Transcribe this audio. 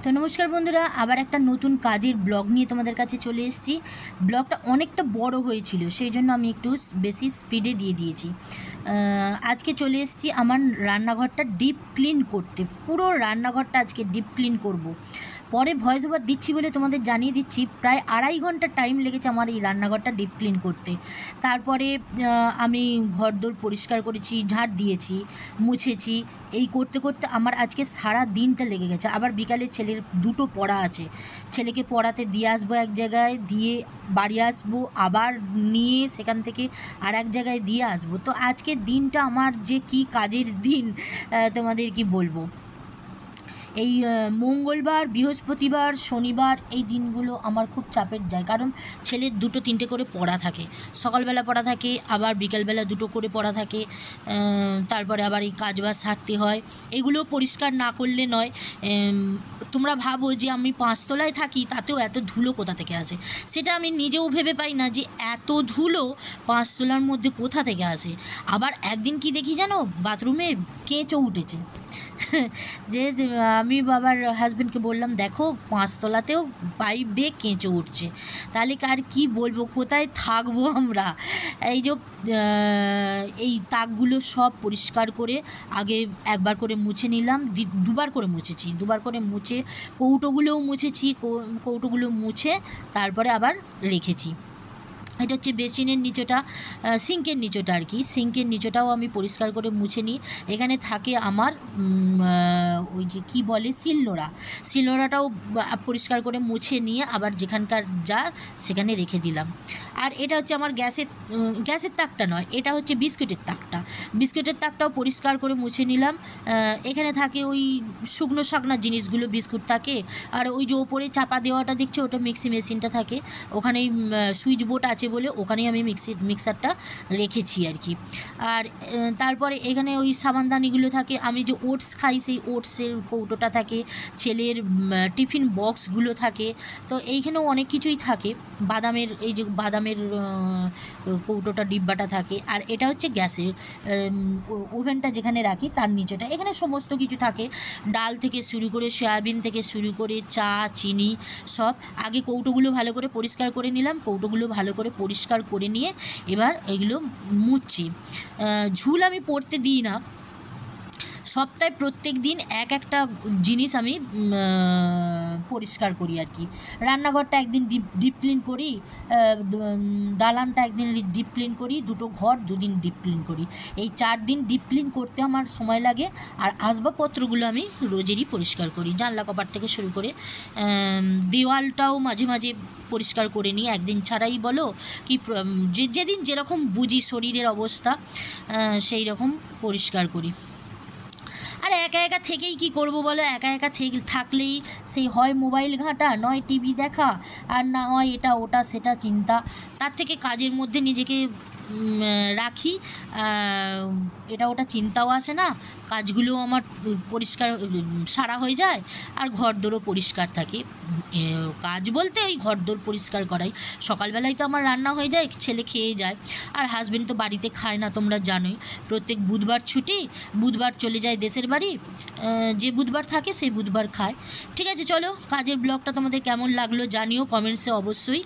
তো নমস্কার বন্ধুরা, আবার একটা নতুন কাজের ব্লগ নিয়ে তোমাদের কাছে চলে এসেছি। ব্লগটা অনেকটা বড় হয়েছিল, সেই জন্য আমি একটু বেশি স্পিডে দিয়ে দিয়েছি। আজকে চলে এসেছি আমার রান্নাঘরটা ডিপ ক্লিন করতে। পুরো রান্নাঘরটা আজকে ডিপ ক্লিন করব। পরে ভয়েস ওভার দিচ্ছি বলে তোমাদের জানিয়ে দিচ্ছি, প্রায় 2.5 ঘন্টা টাইম লেগেছে আমার এই রান্নাঘরটা ডিপ ক্লিন করতে। তারপরে আমি ঘরদোর পরিষ্কার করেছি, ঝাড় দিয়েছি, মুছেছি। এই করতে করতে আমার আজকে সারা দিনটা লেগে গেছে। আবার বিকালে ছেলের দুটো পড়া আছে, ছেলেকে পড়াতে দিয়ে আসবো এক জায়গায়, দিয়ে বাড়ি আসবো, আবার নিয়ে সেখান থেকে আর এক জায়গায় দিয়ে আসবো। তো আজকের দিনটা আমার যে কি কাজের দিন তোমাদের কি বলবো। এই মঙ্গলবার, বৃহস্পতিবার, শনিবার এই দিনগুলো আমার খুব চাপের যায়, কারণ ছেলের 2-3টে করে পড়া থাকে। সকালবেলা পড়া থাকে, আবার বিকালবেলা 2টো করে পড়া থাকে। তারপরে আবার এই কাজবাজ সারতে হয়, এগুলো পরিষ্কার না করলে নয়। তোমরা ভাবো যে আমি 5 তলায় থাকি, তাতেও এত ধুলো কোথা থেকে আসে, সেটা আমি নিজেও ভেবে পাই না যে এত ধুলো 5 তলার মধ্যে কোথা থেকে আসে। আবার একদিন কি দেখি জানো, বাথরুমে কেঁচো উঠেছে। যে আমি বাবার হাজব্যান্ডকে বললাম, দেখো 5 তলাতেও পাইপ বেয়ে কেঁচো উঠছে, তাহলে আর কি বলবো, কোথায় থাকবো আমরা। এই যে এই তাকগুলো সব পরিষ্কার করে আগে একবার করে মুছে নিলাম, 2বার করে মুছেছি, 2বার করে মুছে কৌটোগুলোও মুছেছি, কৌটোগুলো মুছে তারপরে আবার রেখেছি। এটা হচ্ছে বেসিনের নিচটা, সিঙ্কের নিচটা আর কি। সিঙ্কের নিচটাও আমি পরিষ্কার করে মুছে নিই। এখানে থাকে আমার ওই যে কী বলে, শিলনোড়াটাও পরিষ্কার করে মুছে নিয়ে আবার যেখানকার যা সেখানে রেখে দিলাম। আর এটা হচ্ছে আমার গ্যাসের তাকটা নয়, এটা হচ্ছে বিস্কুটের তাকটাও পরিষ্কার করে মুছে নিলাম। এখানে থাকে ওই শুকনো শাকনা জিনিসগুলো, বিস্কুট থাকে। আর ওই যে ওপরে চাপা দেওয়াটা দেখছো, ওটা মিক্সি মেশিনটা থাকে, ওখানেই সুইচ বোর্ড আছে বলে ওখানেই আমি মিক্সারটা রেখেছি আর কি। আর তারপরে এখানে ওই সাবানদানিগুলো থাকে, আমি যে ওটস খাই সেই ওটসের কৌটোটা থাকে, ছেলের টিফিন বক্সগুলো থাকে। তো এইখানেও অনেক কিছুই থাকে, এই যে বাদামের কৌটোটা, ডিব্বাটা থাকে। আর এটা হচ্ছে গ্যাসের ওভেনটা যেখানে রাখি তার নিচেটা, এখানে সমস্ত কিছু থাকে, ডাল থেকে শুরু করে, সয়াবিন থেকে শুরু করে, চা, চিনি সব। আগে কৌটোগুলো ভালো করে পরিষ্কার করে নিলাম, কৌটোগুলো ভালো করে পরিষ্কার করে নিয়ে এবার এগুলো মুছছি। ঝুল আমি পড়তে দিই না, সপ্তাহে প্রত্যেক দিন একটা জিনিস আমি পরিষ্কার করি আর কি। রান্নাঘরটা একদিন ডিপ ক্লিন করি, দালানটা একদিন ডিপ ক্লিন করি, 2টো ঘর 2 দিন ডিপ ক্লিন করি। এই 4 দিন ডিপ ক্লিন করতে আমার সময় লাগে। আর আসবাবপত্রগুলো আমি রোজেরই পরিষ্কার করি, জানলা কপাট থেকে শুরু করে দেওয়ালটাও মাঝে মাঝে পরিষ্কার করে নিই, একদিন ছাড়াই বলো কি, যেদিন যেরকম বুঝি শরীরের অবস্থা সেই রকম পরিষ্কার করি। আর একা থেকেই কি করব বলো, একা থাকলেই সেই হয় মোবাইল ঘাঁটা, নয় টিভি দেখা, আর না হয় এটা ওটা সেটা চিন্তা। তার থেকে কাজের মধ্যে নিজেকে রাখি, এটা ওটা চিন্তাও আসে না, কাজগুলো আমার পরিষ্কার সারা হয়ে যায়, আর ঘরদোরও পরিষ্কার থাকে। কাজ বলতে ওই ঘরদোর পরিষ্কার করাই। সকালবেলায় তো আমার রান্না হয়ে যায়, ছেলে খেয়ে যায়। আর হাজবেন্ড তো বাড়িতে খায় না, তোমরা জানোই, প্রত্যেক বুধবার ছুটি, বুধবার চলে যায় দেশের বাড়ি, যে বুধবার থাকে সেই বুধবার খায়। ঠিক আছে, চলো কাজের ব্লগটা তোমাদের কেমন লাগলো জানিও কমেন্টসে অবশ্যই।